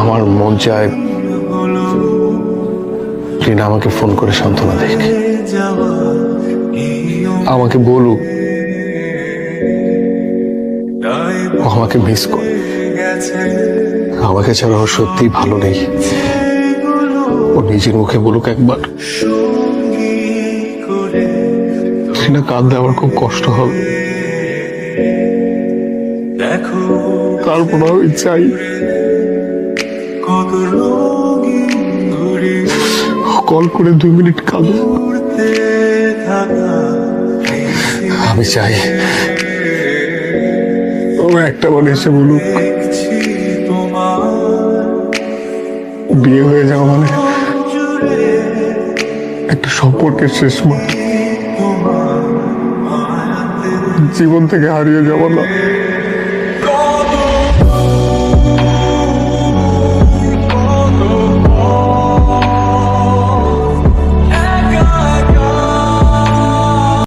আমার মন চায় রিনা আমাকে ফোন করে সান্ত্বনা দেখ, আমাকে বলুক ও আমাকে মিস করে, আমাকে ছাড়া ওর সত্যি ভালো নেই। ও নিজের মুখে বলুক একবার। রিনা কাঁদলে আমার খুব কষ্ট হবে, তারপর আমি চাই কল করে 2 মিনিট কাঁদো। আমি চাই ও একটা বার এসে বলুক বিয়ে হয়ে যাওয়া মানে একটা সম্পর্কের শেষ মাত্র, জীবন থেকে হারিয়ে যাওয়া না।